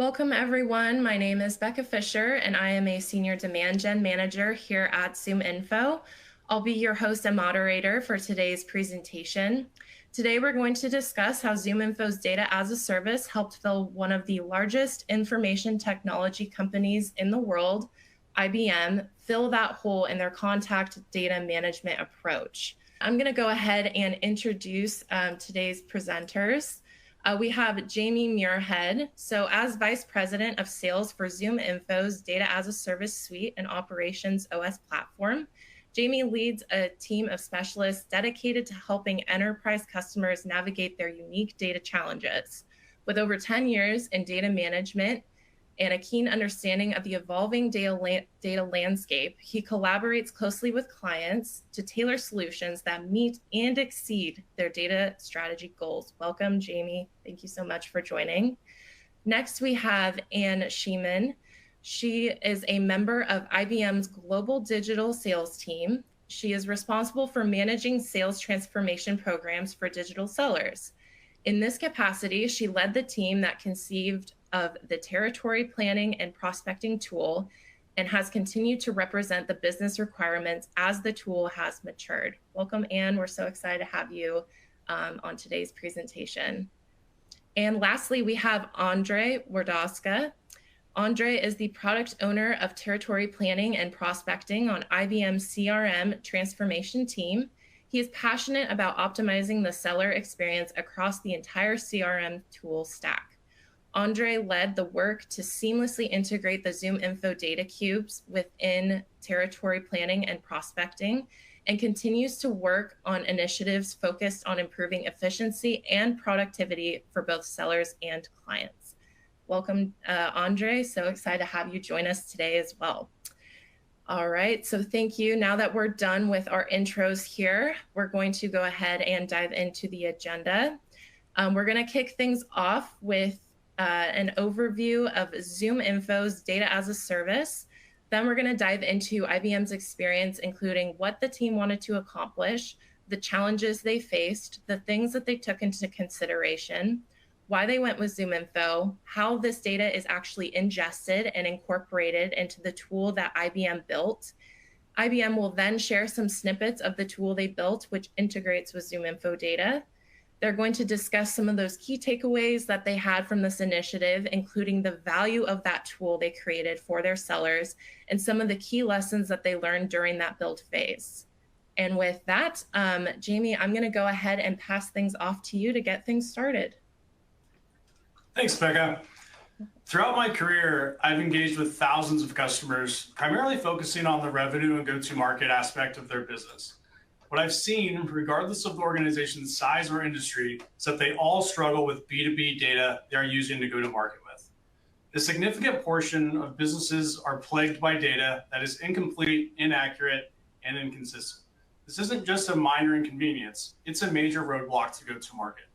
Welcome, everyone. My name is Becca Fisher, and I am a Senior Demand Gen Manager here at ZoomInfo. I'll be your host and moderator for today's presentation. Today, we're going to discuss how ZoomInfo's Data as a Service helped fill one of the largest information technology companies in the world, IBM, fill that hole in their contact data management approach. I'm going to go ahead and introduce today's presenters. We have Jamie Muirhead. So as Vice President of Sales for ZoomInfo's Data as a Service Suite and Operations OS platform, Jamie leads a team of specialists dedicated to helping enterprise customers navigate their unique data challenges. With over 10 years in data management and a keen understanding of the evolving data landscape, he collaborates closely with clients to tailor solutions that meet and exceed their data strategy goals. Welcome, Jamie. Thank you so much for joining. Next, we have Anne Sheeman. She is a member of IBM's global digital sales team. She is responsible for managing sales transformation programs for digital sellers. In this capacity, she led the team that conceived of the territory planning and prospecting tool and has continued to represent the business requirements as the tool has matured. Welcome, Anne. We're so excited to have you on today's presentation. And lastly, we have Andre Wardowska. Andre is the product owner of territory planning and prospecting on IBM's CRM transformation team. He is passionate about optimizing the seller experience across the entire CRM tool stack. Andre led the work to seamlessly integrate the ZoomInfo data cubes within territory planning and prospecting, and continues to work on initiatives focused on improving efficiency and productivity for both sellers and clients. Welcome, Andre. So excited to have you join us today as well. All right, so thank you. Now that we're done with our intros here, we're going to go ahead and dive into the agenda. We're going to kick things off with an overview of ZoomInfo's Data as a Service. Then we're going to dive into IBM's experience, including what the team wanted to accomplish, the challenges they faced, the things that they took into consideration, why they went with ZoomInfo, how this data is actually ingested and incorporated into the tool that IBM built. IBM will then share some snippets of the tool they built, which integrates with ZoomInfo data. They're going to discuss some of those key takeaways that they had from this initiative, including the value of that tool they created for their sellers and some of the key lessons that they learned during that build phase. And with that, Jamie, I'm going to go ahead and pass things off to you to get things started. Thanks, Becca. Throughout my career, I've engaged with thousands of customers, primarily focusing on the revenue and go-to-market aspect of their business. What I've seen, regardless of the organization's size or industry, is that they all struggle with B2B data they're using to go to market with. A significant portion of businesses are plagued by data that is incomplete, inaccurate, and inconsistent. This isn't just a minor inconvenience, it's a major roadblock to go to market.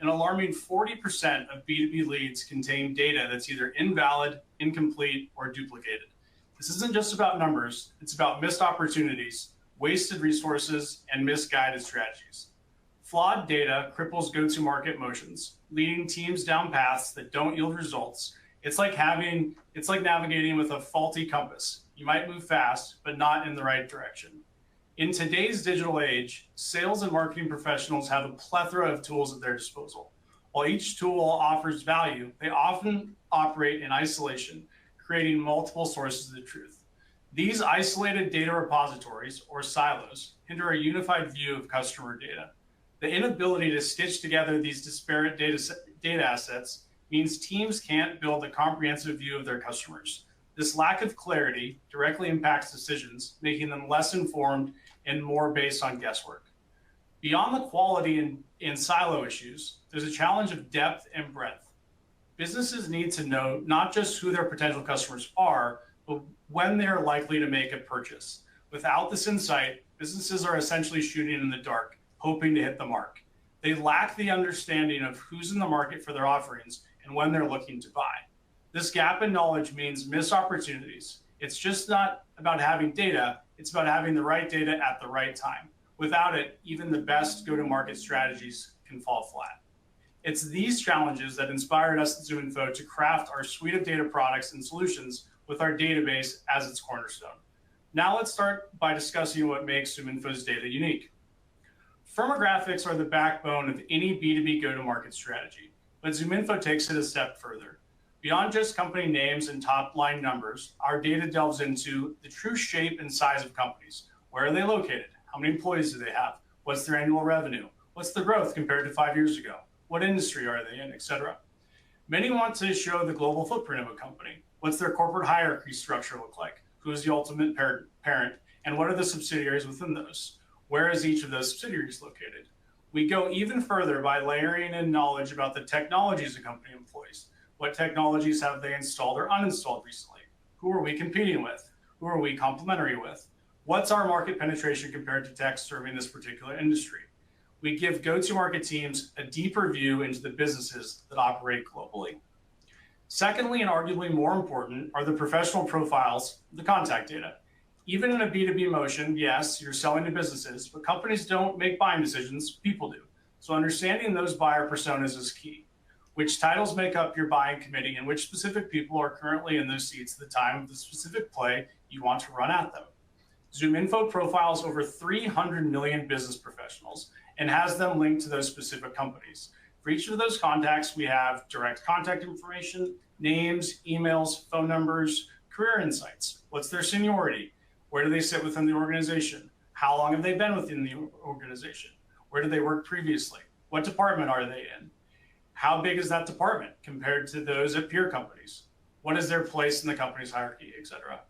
An alarming 40% of B2B leads contain data that's either invalid, incomplete, or duplicated. This isn't just about numbers, it's about missed opportunities, wasted resources, and misguided strategies. Flawed data cripples go-to-market motions, leading teams down paths that don't yield results. It's like navigating with a faulty compass. You might move fast, but not in the right direction. In today's digital age, sales and marketing professionals have a plethora of tools at their disposal. While each tool offers value, they often operate in isolation, creating multiple sources of the truth. These isolated data repositories, or silos, hinder a unified view of customer data. The inability to stitch together these disparate data assets means teams can't build a comprehensive view of their customers. This lack of clarity directly impacts decisions, making them less informed and more based on guesswork. Beyond the quality and silo issues, there's a challenge of depth and breadth. Businesses need to know not just who their potential customers are, but when they're likely to make a purchase. Without this insight, businesses are essentially shooting in the dark, hoping to hit the mark. They lack the understanding of who's in the market for their offerings and when they're looking to buy. This gap in knowledge means missed opportunities. It's just not about having data, it's about having the right data at the right time. Without it, even the best go-to-market strategies can fall flat. It's these challenges that inspired us at ZoomInfo to craft our suite of data products and solutions with our database as its cornerstone. Now let's start by discussing what makes ZoomInfo's data unique. Firmographics are the backbone of any B2B go-to-market strategy, but ZoomInfo takes it a step further. Beyond just company names and top-line numbers, our data delves into the true shape and size of companies. Where are they located? How many employees do they have? What's their annual revenue? What's the growth compared to 5 years ago? What industry are they in, et cetera? Many want to show the global footprint of a company. What's their corporate hierarchy structure look like? Who is the ultimate parent? And what are the subsidiaries within those? Where is each of those subsidiaries located? We go even further by layering in knowledge about the technologies a company employs. What technologies have they installed or uninstalled recently? Who are we competing with? Who are we complementary with? What's our market penetration compared to tech serving this particular industry? We give go-to-market teams a deeper view into the businesses that operate globally. Secondly, and arguably more important, are the professional profiles, the contact data. Even in a B2B motion, yes, you're selling to businesses, but companies don't make buying decisions, people do. So understanding those buyer personas is key. Which titles make up your buying committee and which specific people are currently in those seats at the time of the specific play you want to run at them. ZoomInfo profiles over 300 million business professionals and has them linked to those specific companies. For each of those contacts, we have direct contact information, names, emails, phone numbers, career insights. What's their seniority? Where do they sit within the organization? How long have they been within the organization? Where did they work previously? What department are they in? How big is that department compared to those at peer companies? What is their place in the company's hierarchy, et cetera?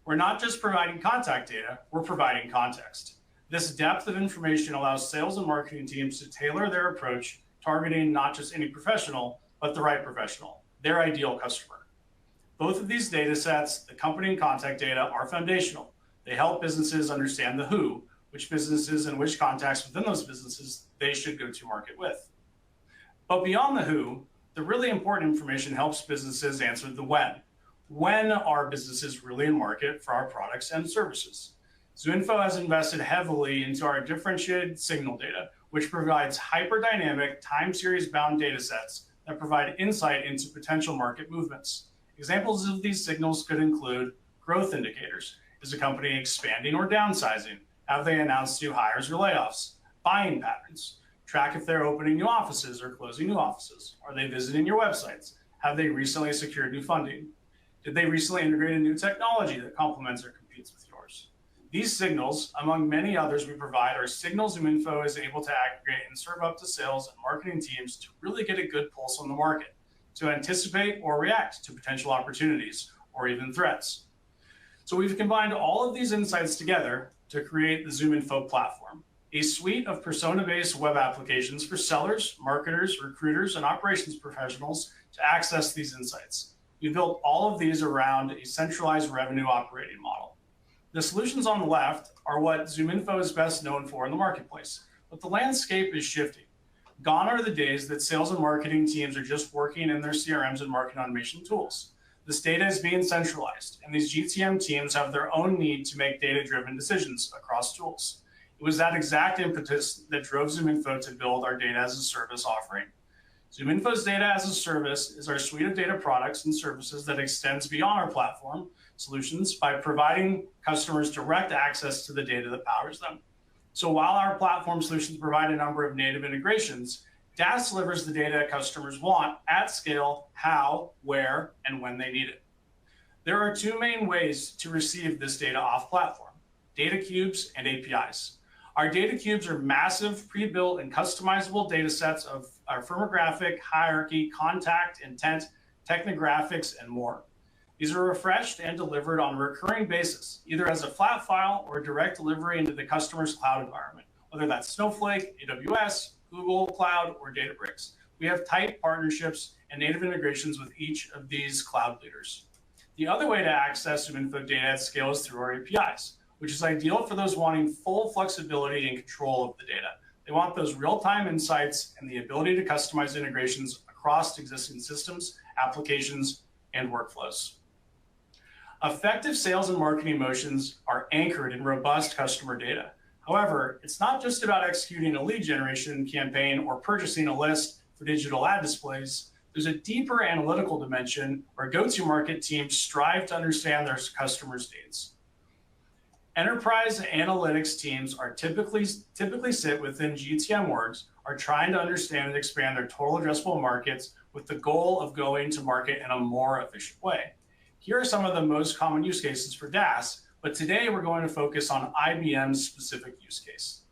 We're not just providing contact data, we're providing context. This depth of information allows sales and marketing teams to tailor their approach, targeting not just any professional, but the right professional, their ideal customer. Both of these data sets, the company and contact data, are foundational. They help businesses understand the who, which businesses and which contacts within those businesses they should go to market with. But beyond the who, the really important information helps businesses answer the when. When are businesses really in market for our products and services? ZoomInfo has invested heavily into our differentiated signal data, which provides hyper-dynamic, time series bound data sets that provide insight into potential market movements. Examples of these signals could include growth indicators. Is a company expanding or downsizing? Have they announced new hires or layoffs? Buying patterns. Track if they're opening new offices or closing new offices. Are they visiting your websites? Have they recently secured new funding? Did they recently integrate a new technology that complements or competes with yours? These signals, among many others we provide, are signals ZoomInfo is able to aggregate and serve up to sales and marketing teams to really get a good pulse on the market, to anticipate or react to potential opportunities or even threats. So we've combined all of these insights together to create the ZoomInfo platform, a suite of persona-based web applications for sellers, marketers, recruiters, and operations professionals to access these insights. We built all of these around a centralized revenue operating model. The solutions on the left are what ZoomInfo is best known for in the marketplace, but the landscape is shifting. Gone are the days that sales and marketing teams are just working in their CRMs and marketing automation tools. This data is being centralized, and these GTM teams have their own need to make data-driven decisions across tools. It was that exact impetus that drove ZoomInfo to build our data as a service offering. ZoomInfo's data as a service is our suite of data products and services that extends beyond our platform solutions by providing customers direct access to the data that powers them. So while our platform solutions provide a number of native integrations, DaaS delivers the data customers want at scale, how, where, and when they need it. There are two main ways to receive this data off platform: data cubes and APIs. Our data cubes are massive, pre-built, and customizable data sets of our firmographic, hierarchy, contact, intent, technographics, and more. These are refreshed and delivered on a recurring basis, either as a flat file or direct delivery into the customer's cloud environment, whether that's Snowflake, AWS, Google Cloud, or Databricks. We have tight partnerships and native integrations with each of these cloud leaders. The other way to access ZoomInfo data at scale is through our APIs, which is ideal for those wanting full flexibility and control of the data. They want those real-time insights and the ability to customize integrations across existing systems, applications, and workflows. Effective sales and marketing motions are anchored in robust customer data. However, it's not just about executing a lead generation campaign or purchasing a list for digital ad displays, there's a deeper analytical dimension where go-to-market teams strive to understand their customers' needs. Enterprise analytics teams are typically sit within GTM orgs, are trying to understand and expand their total addressable markets with the goal of going to market in a more efficient way. Here are some of the most common use cases for DaaS, but today we're going to focus on IBM's specific use case.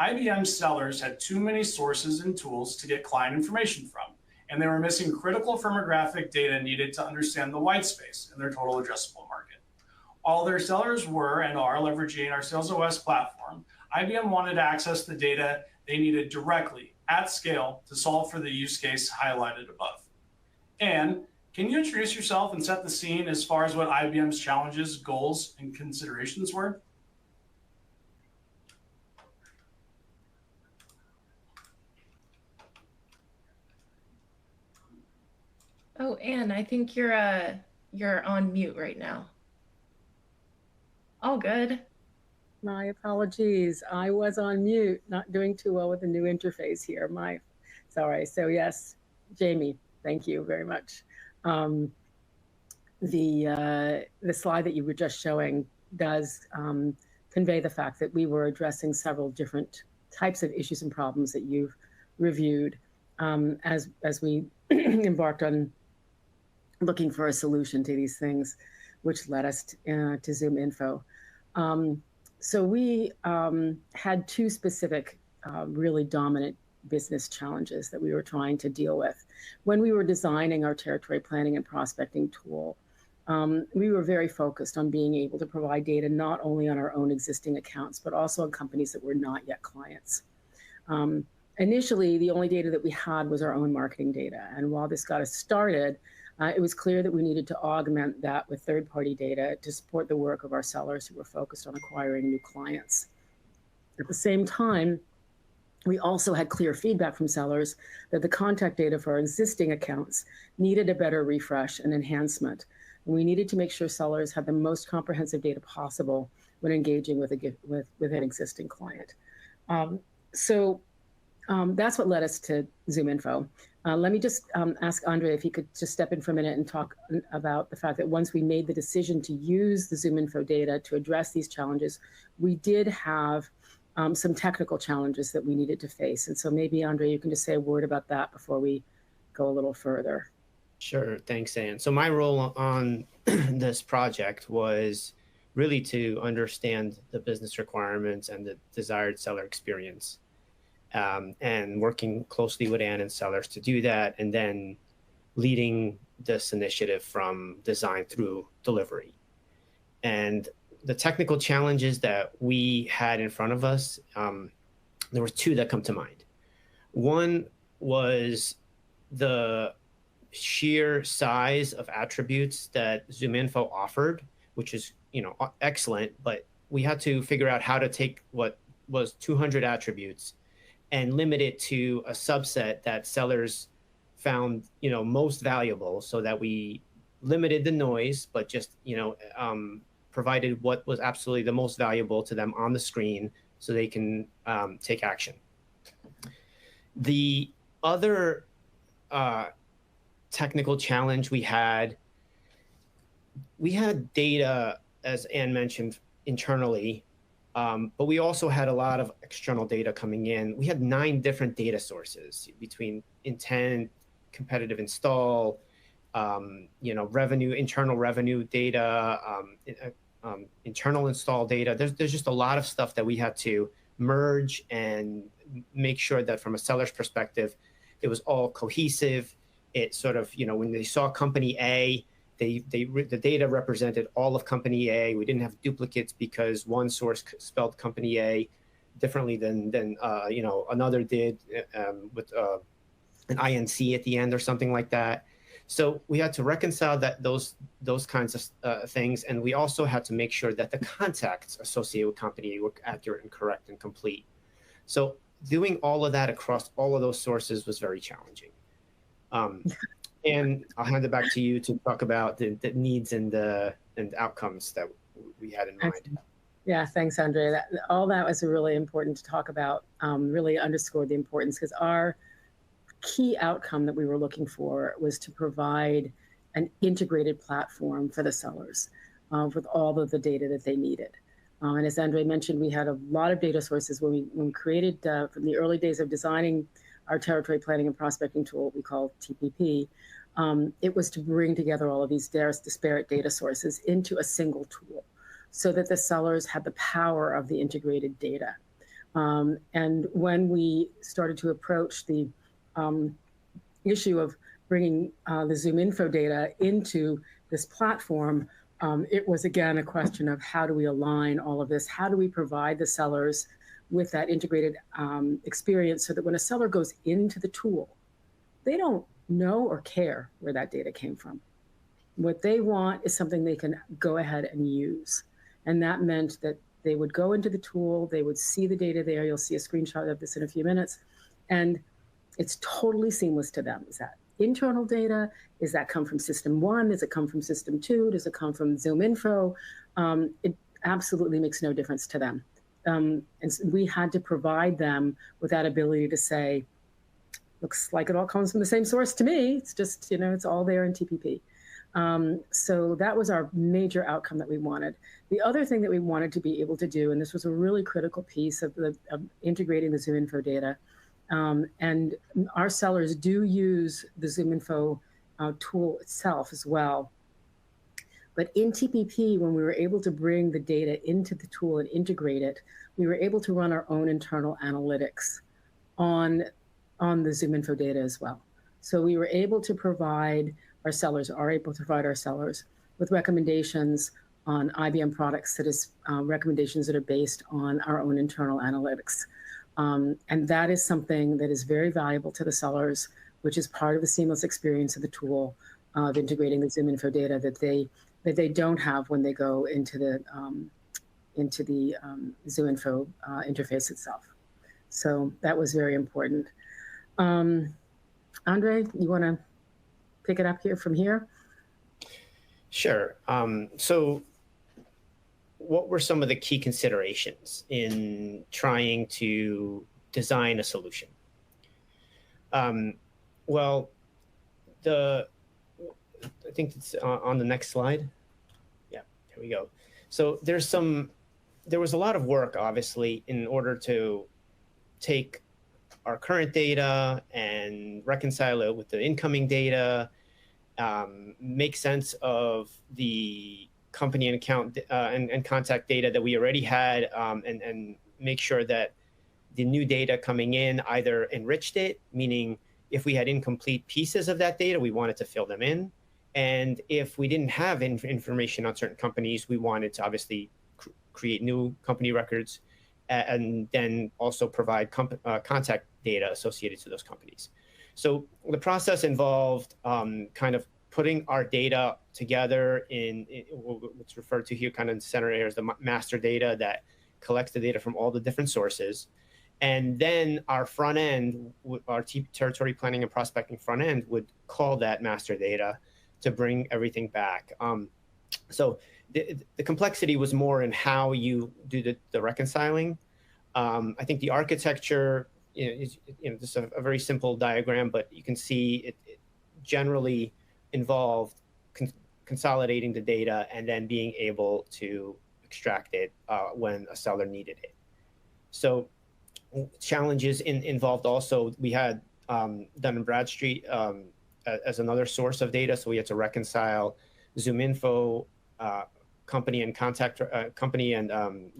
IBM sellers had too many sources and tools to get client information from, and they were missing critical firmographic data needed to understand the white space in their total addressable market. All their sellers were and are leveraging our SalesOS platform. IBM wanted to access the data they needed directly at scale to solve for the use case highlighted above. And can you introduce yourself and set the scene as far as what IBM's challenges, goals, and considerations were? Oh, Anne, I think you're on mute right now. All good. My apologies. I was on mute, not doing too well with the new interface here. Sorry. So yes, Jamie, thank you very much. The slide that you were just showing does convey the fact that we were addressing several different types of issues and problems that you've reviewed as we embarked on looking for a solution to these things, which led us to ZoomInfo. So we had two specific, really dominant business challenges that we were trying to deal with. When we were designing our territory planning and prospecting tool, we were very focused on being able to provide data not only on our own existing accounts, but also on companies that were not yet clients. Initially, the only data that we had was our own marketing data. And while this got us started, it was clear that we needed to augment that with third-party data to support the work of our sellers who were focused on acquiring new clients. At the same time, we also had clear feedback from sellers that the contact data for our existing accounts needed a better refresh and enhancement. And we needed to make sure sellers had the most comprehensive data possible when engaging with an existing client. That's what led us to ZoomInfo. Let me just ask Andre if he could just step in for a minute and talk about the fact that once we made the decision to use the ZoomInfo data to address these challenges, we did have some technical challenges that we needed to face. And so maybe, Andre, you can just say a word about that before we go a little further. Sure, thanks, Anne. So my role on this project was really to understand the business requirements and the desired seller experience. And working closely with Anne and sellers to do that, and then leading this initiative from design through delivery. And the technical challenges that we had in front of us, there were two that come to mind. One was the sheer size of attributes that ZoomInfo offered, which is excellent, but we had to figure out how to take what was 200 attributes and limit it to a subset that sellers found most valuable, so that we limited the noise, but just provided what was absolutely the most valuable to them on the screen so they can take action. The other technical challenge we had data, as Anne mentioned, internally, but we also had a lot of external data coming in. We had 9 different data sources between intent, competitive install, revenue, internal revenue data, internal install data. There's just a lot of stuff that we had to merge and make sure that from a seller's perspective, it was all cohesive. It sort of, when they saw company A, the data represented all of company A. We didn't have duplicates because one source spelled company A differently than another did with an INC at the end or something like that. So we had to reconcile those kinds of things, and we also had to make sure that the contacts associated with company were accurate and correct and complete. So doing all of that across all of those sources was very challenging. And I'll hand it back to you to talk about the needs and outcomes that we had in mind. Yeah, thanks, Andre. All that was really important to talk about, really underscored the importance, because our key outcome that we were looking for was to provide an integrated platform for the sellers with all of the data that they needed. And as Andre mentioned, we had a lot of data sources when we created, from the early days of designing our territory planning and prospecting tool, we call TPP. It was to bring together all of these disparate data sources into a single tool so that the sellers had the power of the integrated data. And when we started to approach the issue of bringing the ZoomInfo data into this platform, it was again a question of how do we align all of this? How do we provide the sellers with that integrated experience so that when a seller goes into the tool, they don't know or care where that data came from. What they want is something they can go ahead and use. And that meant that they would go into the tool, they would see the data there. You'll see a screenshot of this in a few minutes. And it's totally seamless to them. Is that internal data? Does that come from system one? Does it come from system two? Does it come from ZoomInfo? It absolutely makes no difference to them. And so we had to provide them with that ability to say, looks like it all comes from the same source to me. It's just, it's all there in TPP. So that was our major outcome that we wanted. The other thing that we wanted to be able to do, and this was a really critical piece of integrating the ZoomInfo data, and our sellers do use the ZoomInfo tool itself as well. But in TPP, when we were able to bring the data into the tool and integrate it, we were able to run our own internal analytics on the ZoomInfo data as well. So we were able to provide our sellers, with recommendations on IBM products, that is recommendations that are based on our own internal analytics. And that is something that is very valuable to the sellers, which is part of the seamless experience of the tool of integrating the ZoomInfo data that they don't have when they go into the ZoomInfo interface itself. So that was very important. Andre, you want to pick it up here from here? Sure. So what were some of the key considerations in trying to design a solution? Well, I think it's on the next slide. Yeah, here we go. So there was a lot of work, obviously, in order to take our current data and reconcile it with the incoming data, make sense of the company and account and contact data that we already had, and make sure that the new data coming in either enriched it, meaning if we had incomplete pieces of that data, we wanted to fill them in. And if we didn't have information on certain companies, we wanted to obviously create new company records and then also provide contact data associated to those companies. So the process involved kind of putting our data together in what's referred to here kind of in the center area as the master data that collects the data from all the different sources. And then our front end, our territory planning and prospecting front end would call that master data to bring everything back. So the complexity was more in how you do the reconciling. I think the architecture, is just a very simple diagram, but you can see it generally involved consolidating the data and then being able to extract it when a seller needed it. So challenges involved also, we had Dun & Bradstreet as another source of data. So we had to reconcile ZoomInfo company and contact company and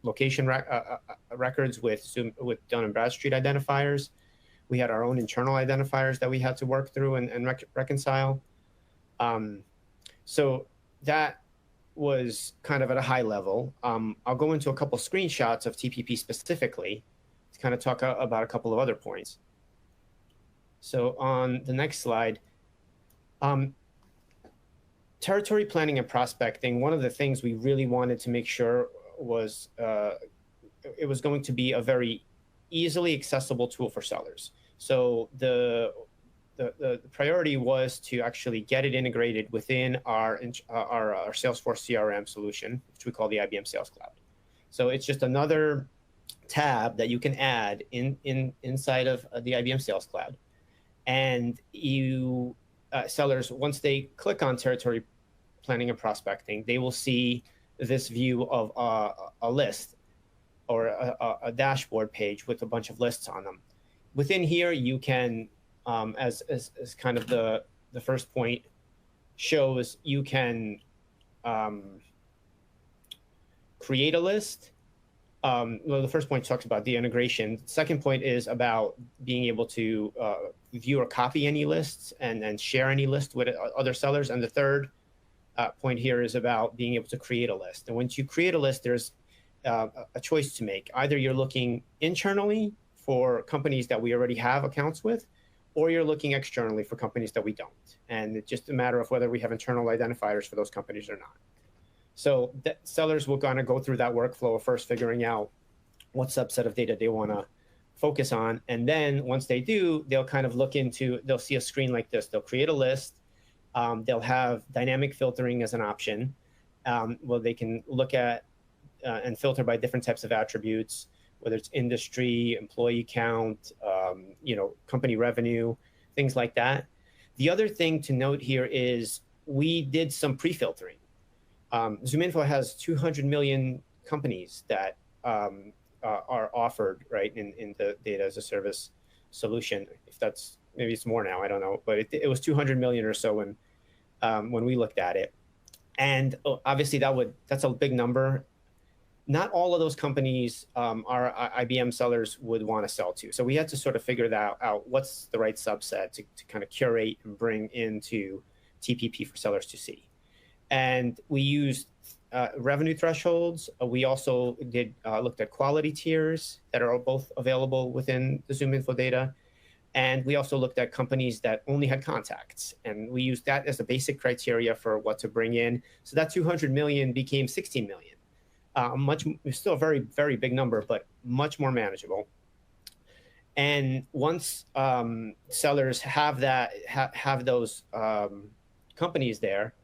location records with Dun & Bradstreet identifiers. We had our own internal identifiers that we had to work through and reconcile. So that was kind of at a high level. I'll go into a couple screenshots of TPP specifically to kind of talk about a couple of other points. So on the next slide, territory planning and prospecting, one of the things we really wanted to make sure was it was going to be a very easily accessible tool for sellers. So the priority was to actually get it integrated within our Salesforce CRM solution, which we call the IBM Sales Cloud. So it's just another tab that you can add inside of the IBM Sales Cloud. And sellers, once they click on territory planning and prospecting, they will see this view of a list or a dashboard page with a bunch of lists on them. Within here, you can, as kind of the first point shows, you can create a list. Well, the first point talks about the integration. The second point is about being able to view or copy any lists and share any list with other sellers. And the third point here is about being able to create a list. And once you create a list, there's a choice to make. Either you're looking internally for companies that we already have accounts with, or you're looking externally for companies that we don't. And it's just a matter of whether we have internal identifiers for those companies or not. So sellers will kind of go through that workflow of first figuring out what subset of data they want to focus on. And then once they do, they'll kind of they'll see a screen like this. They'll create a list. They'll have dynamic filtering as an option. Well, they can look at and filter by different types of attributes, whether it's industry, employee count, company revenue, things like that. The other thing to note here is we did some pre-filtering. ZoomInfo has 200 million companies that are offered, right, in the data as a service solution. If that's, maybe it's more now, I don't know, but it was 200 million or so when we looked at it. And obviously that's a big number. Not all of those companies our IBM sellers would want to sell to. So we had to sort of figure that out, what's the right subset to kind of curate and bring into TPP for sellers to see. And we used revenue thresholds. We also looked at quality tiers that are both available within the ZoomInfo data. And we also looked at companies that only had contacts. And we used that as the basic criteria for what to bring in. So that 200 million became 16 million. Still a very, very big number, but much more manageable. And once sellers have those companies there,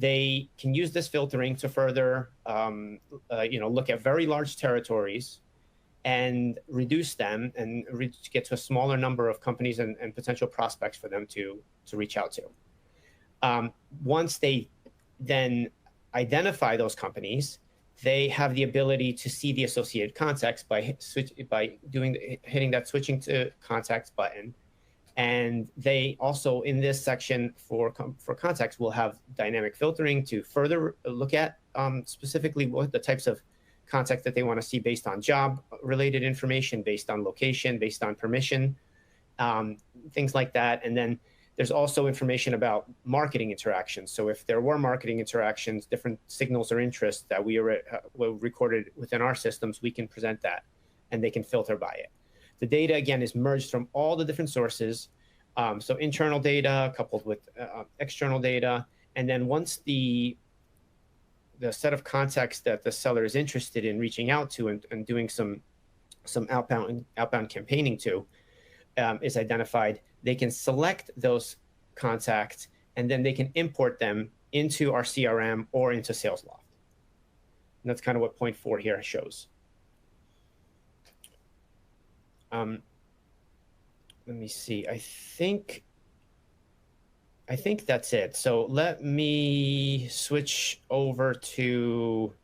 they can use this filtering to further, look at very large territories and reduce them and get to a smaller number of companies and potential prospects for them to reach out to. Once they then identify those companies, they have the ability to see the associated contacts by hitting that switching to contacts button. And they also, in this section for contacts, will have dynamic filtering to further look at specifically what the types of contacts that they want to see based on job-related information, based on location, based on permission, things like that. And then there's also information about marketing interactions. So if there were marketing interactions, different signals or interests that we were recorded within our systems, we can present that and they can filter by it. The data, again, is merged from all the different sources. So internal data coupled with external data. And then once the set of contacts that the seller is interested in reaching out to and doing some outbound campaigning to is identified, they can select those contacts and then they can import them into our CRM or into SalesLoft. And that's kind of what point 4 here shows. Let me see. I think that's it. So let me switch over to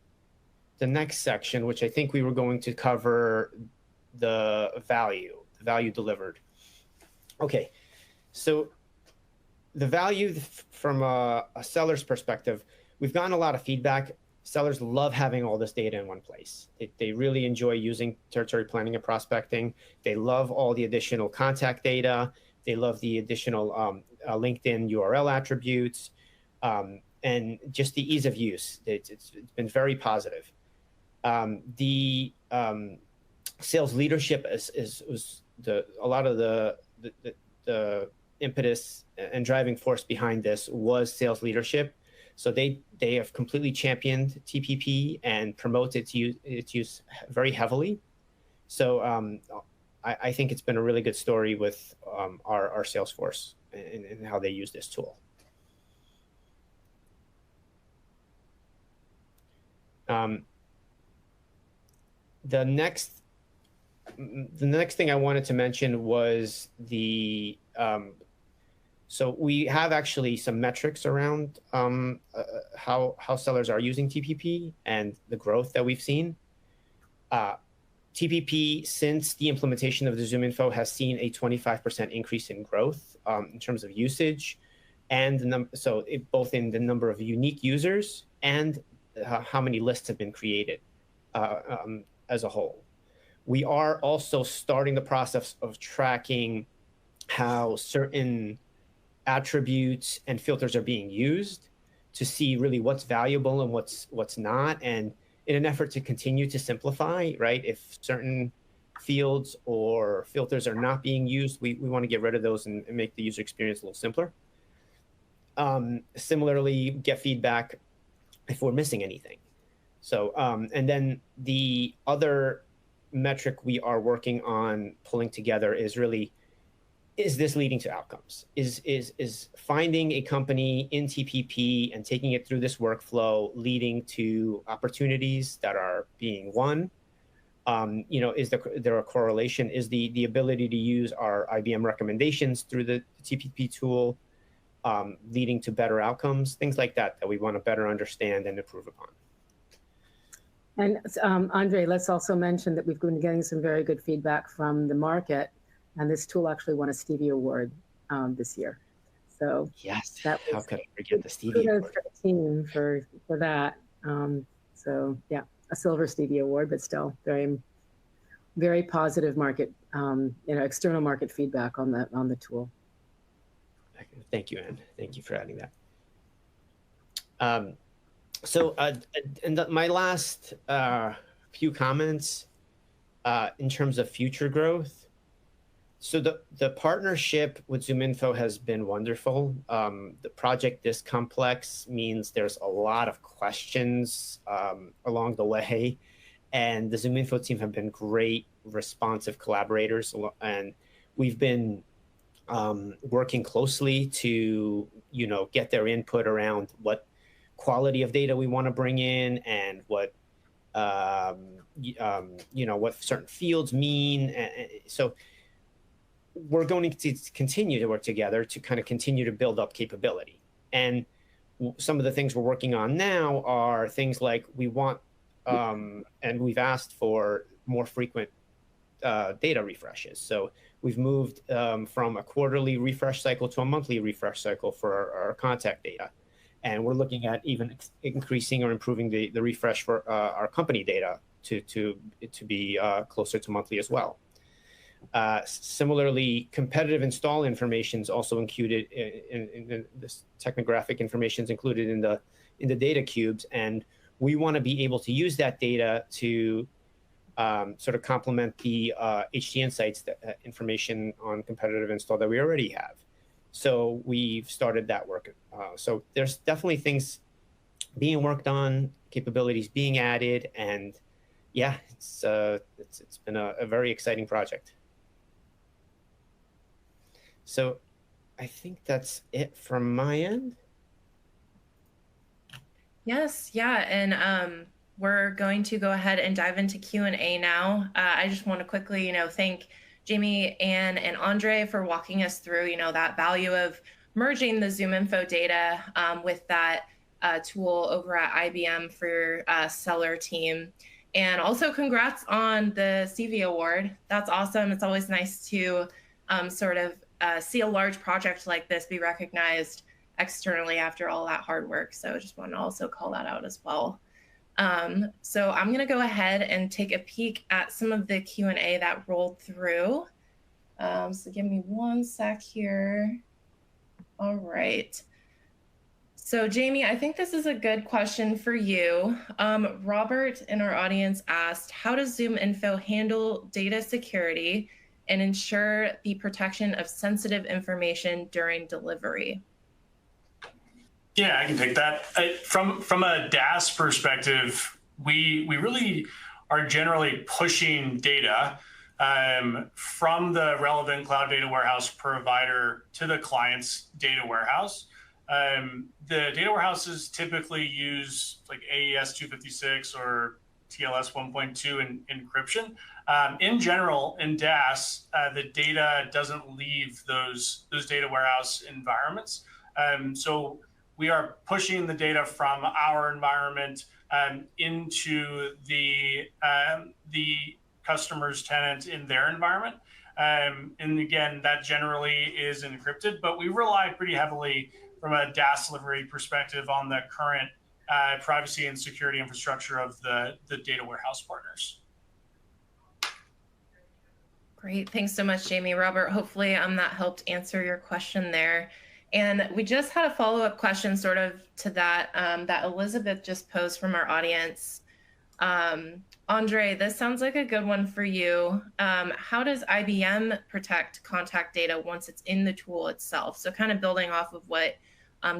the next section, which I think we were going to cover the value delivered. Okay, so the value from a seller's perspective, we've gotten a lot of feedback. Sellers love having all this data in one place. They really enjoy using territory planning and prospecting. They love all the additional contact data. They love the additional LinkedIn URL attributes and just the ease of use. It's been very positive. The sales leadership was a lot of the impetus and driving force behind this was sales leadership. So they have completely championed TPP and promoted its use very heavily. So I think it's been a really good story with our sales force and how they use this tool. The next thing I wanted to mention was the So we have actually some metrics around how sellers are using TPP and the growth that we've seen. TPP, since the implementation of the ZoomInfo, has seen a 25% increase in growth in terms of usage, and both in the number of unique users and how many lists have been created as a whole. We are also starting the process of tracking how certain attributes and filters are being used to see really what's valuable and what's not, and in an effort to continue to simplify, right? If certain fields or filters are not being used, we want to get rid of those and make the user experience a little simpler. Similarly, get feedback if we're missing anything. So, and then the other metric we are working on pulling together is really, is this leading to outcomes? Is finding a company in TPP and taking it through this workflow leading to opportunities that are being won? Is there a correlation? Is the ability to use our IBM recommendations through the TPP tool leading to better outcomes? Things like that we want to better understand and improve upon. And Andre, let's also mention that we've been getting some very good feedback from the market, and this tool actually won a Stevie Award this year. So yes, that was, how could I forget the Stevie Award? For the team for that. So yeah, a silver Stevie Award, but still very, very positive market, external market feedback on the tool. Thank you, Anne. Thank you for adding that. My last few comments in terms of future growth. So the partnership with ZoomInfo has been wonderful. The project this complex means there's a lot of questions along the way, and the ZoomInfo team have been great, responsive collaborators, and we've been working closely to get their input around what quality of data we want to bring in and what what certain fields mean. So we're going to continue to work together to kind of continue to build up capability. And some of the things we're working on now are things like we want, and we've asked for more frequent data refreshes. So we've moved from a quarterly refresh cycle to a monthly refresh cycle for our contact data. And we're looking at even increasing or improving the refresh for our company data to be closer to monthly as well. Similarly, competitive install information is also included in this technographic information is included in the data cubes, and we want to be able to use that data to sort of complement the HT Insights information on competitive install that we already have. So we've started that work. So there's definitely things being worked on, capabilities being added, and yeah, it's been a very exciting project. So I think that's it from my end. Yes, yeah, and we're going to go ahead and dive into Q&A now. I just want to quickly, thank Jamie, Anne, and Andre for walking us through, that value of merging the ZoomInfo data with that tool over at IBM for your seller team. And also congrats on the Stevie Award. That's awesome. It's always nice to sort of see a large project like this be recognized externally after all that hard work. So I just want to also call that out as well. So I'm going to go ahead and take a peek at some of the Q&A that rolled through. So give me one sec here. All right. So Jamie, I think this is a good question for you. Robert in our audience asked, how does ZoomInfo handle data security and ensure the protection of sensitive information during delivery? Yeah, I can take that. From a DaaS perspective, we really are generally pushing data from the relevant cloud data warehouse provider to the client's data warehouse. The data warehouses typically use like AES 256 or TLS 1.2 encryption. In general, in DaaS, the data doesn't leave those data warehouse environments. So we are pushing the data from our environment into the customer's tenant in their environment. And again, that generally is encrypted, but we rely pretty heavily from a DaaS delivery perspective on the current privacy and security infrastructure of the data warehouse partners. Great. Thanks so much, Jamie. Robert, hopefully that helped answer your question there. And we just had a follow-up question sort of to that, that Elizabeth just posed from our audience. Andre, this sounds like a good one for you. How does IBM protect contact data once it's in the tool itself? So kind of building off of what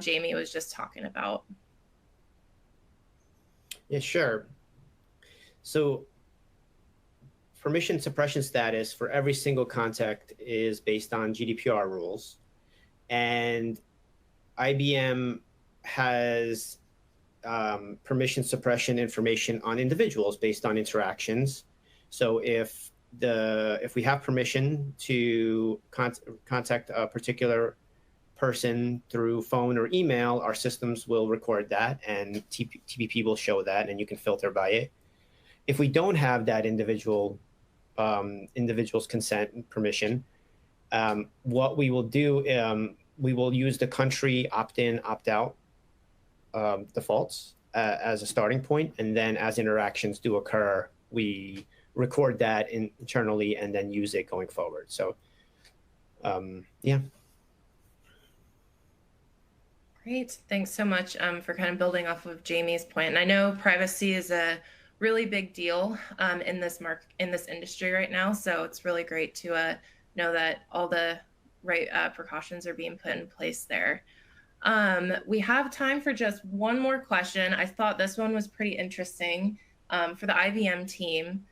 Jamie was just talking about. Yeah, sure. So permission suppression status for every single contact is based on GDPR rules. And IBM has permission suppression information on individuals based on interactions. So if we have permission to contact a particular person through phone or email, our systems will record that, and TPP will show that, and you can filter by it. If we don't have that individual's consent and permission, what we will do, we will use the country opt-in, opt-out defaults as a starting point, and then as interactions do occur, we record that internally and then use it going forward. So, yeah. Great. Thanks so much for kind of building off of Jamie's point. And I know privacy is a really big deal in this industry right now. So it's really great to know that all the right precautions are being put in place there. We have time for just one more question. I thought this one was pretty interesting for the IBM team.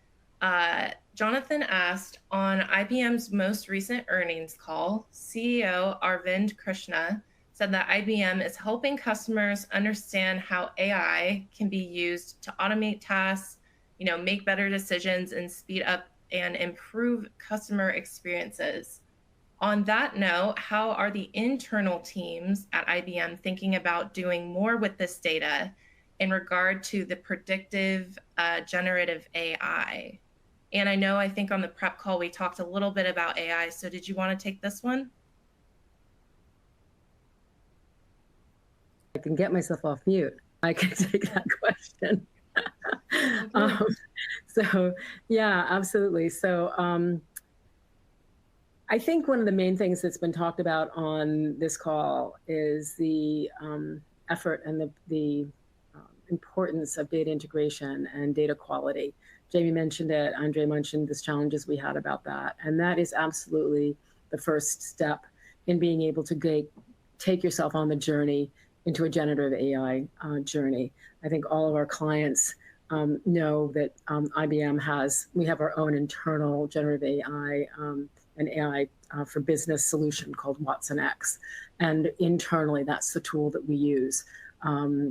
Jonathan asked, on IBM's most recent earnings call, CEO Arvind Krishna said that IBM is helping customers understand how AI can be used to automate tasks, make better decisions and speed up and improve customer experiences. On that note, how are the internal teams at IBM thinking about doing more with this data in regard to the predictive generative AI? And I think on the prep call, we talked a little bit about AI. So did you want to take this one? I can get myself off mute. I can take that question. So yeah, absolutely. So I think one of the main things that's been talked about on this call is the effort and the importance of data integration and data quality. Jamie mentioned it, Andre mentioned the challenges we had about that. And that is absolutely the first step in being able to take yourself on the journey into a generative AI journey. I think all of our clients know that IBM we have our own internal generative AI and AI for business solution called Watson X. And internally, that's the tool that we use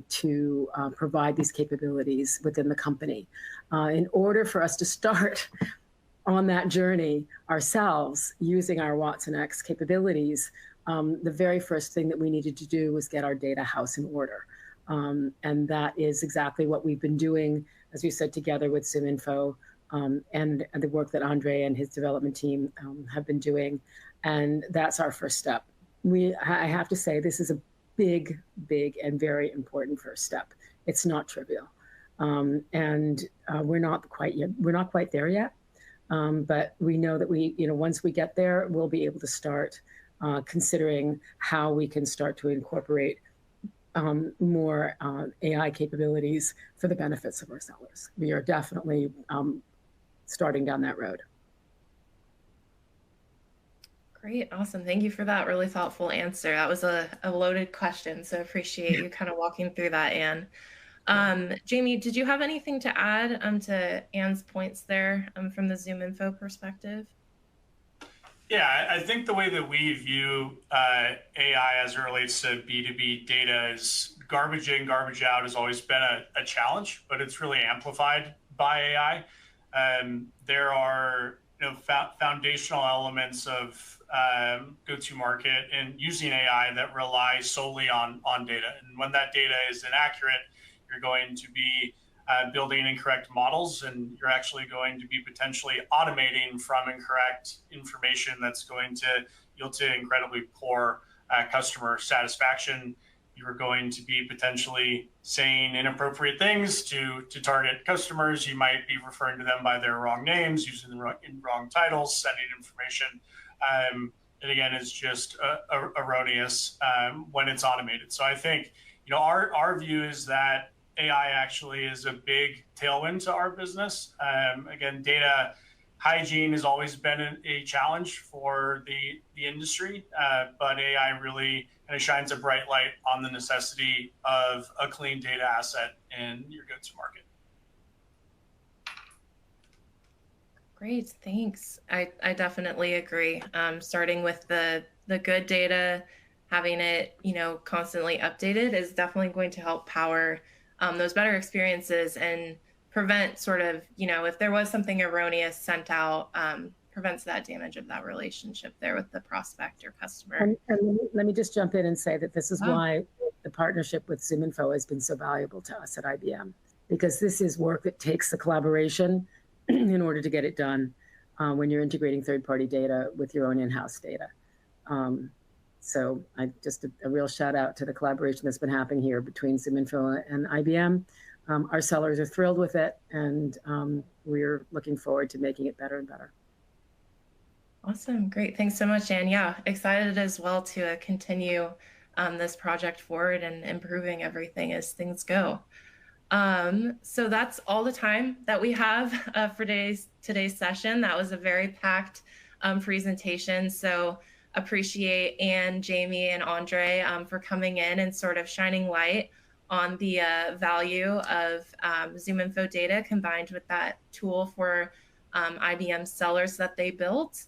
to provide these capabilities within the company. In order for us to start on that journey ourselves using our Watson X capabilities, the very first thing that we needed to do was get our data house in order. And that is exactly what we've been doing, as we said, together with ZoomInfo and the work that Andre and his development team have been doing. And that's our first step. I have to say, this is a big, big and very important first step. It's not trivial. And we're not quite there yet. But we know that once we get there, we'll be able to start considering how we can start to incorporate more AI capabilities for the benefits of our sellers. We are definitely starting down that road. Great, awesome. Thank you for that really thoughtful answer. That was a loaded question, so appreciate you kind of walking through that, Anne. Jamie, did you have anything to add to Anne's points there from the ZoomInfo perspective? Yeah, I think the way that we view AI as it relates to B2B data is garbage in, garbage out has always been a challenge, but it's really amplified by AI. There are foundational elements of go-to-market and using AI that rely solely on data. And when that data is inaccurate, you're going to be building incorrect models, and you're actually going to be potentially automating from incorrect information that's going to yield to incredibly poor customer satisfaction. You're going to be potentially saying inappropriate things to target customers. You might be referring to them by their wrong names, using the wrong titles, sending information. And again, it's just erroneous when it's automated. So I think, our view is that AI actually is a big tailwind to our business. Again, data hygiene has always been a challenge for the industry, but AI really kind of shines a bright light on the necessity of a clean data asset in your go-to-market. Great, thanks. I definitely agree. Starting with the good data, having it constantly updated is definitely going to help power those better experiences and prevent sort of, if there was something erroneous sent out, prevents that damage of that relationship there with the prospect or customer. And let me just jump in and say that this is why the partnership with ZoomInfo has been so valuable to us at IBM, because this is work that takes the collaboration in order to get it done when you're integrating third-party data with your own in-house data. So just a real shout out to the collaboration that's been happening here between ZoomInfo and IBM. Our sellers are thrilled with it, and we're looking forward to making it better and better. Awesome. Great. Thanks so much, Anne. Yeah, excited as well to continue this project forward and improving everything as things go. So that's all the time that we have for today's session. That was a very packed presentation. So appreciate Anne, Jamie, and Andre for coming in and sort of shining light on the value of ZoomInfo Data combined with that tool for IBM sellers that they built.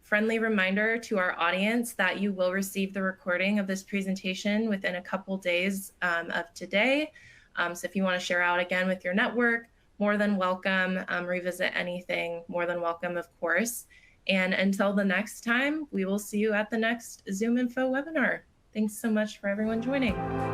Friendly reminder to our audience that you will receive the recording of this presentation within a couple days of today. So if you want to share out again with your network, more than welcome. Revisit anything, more than welcome, of course. And until the next time, we will see you at the next ZoomInfo webinar. Thanks so much for everyone joining.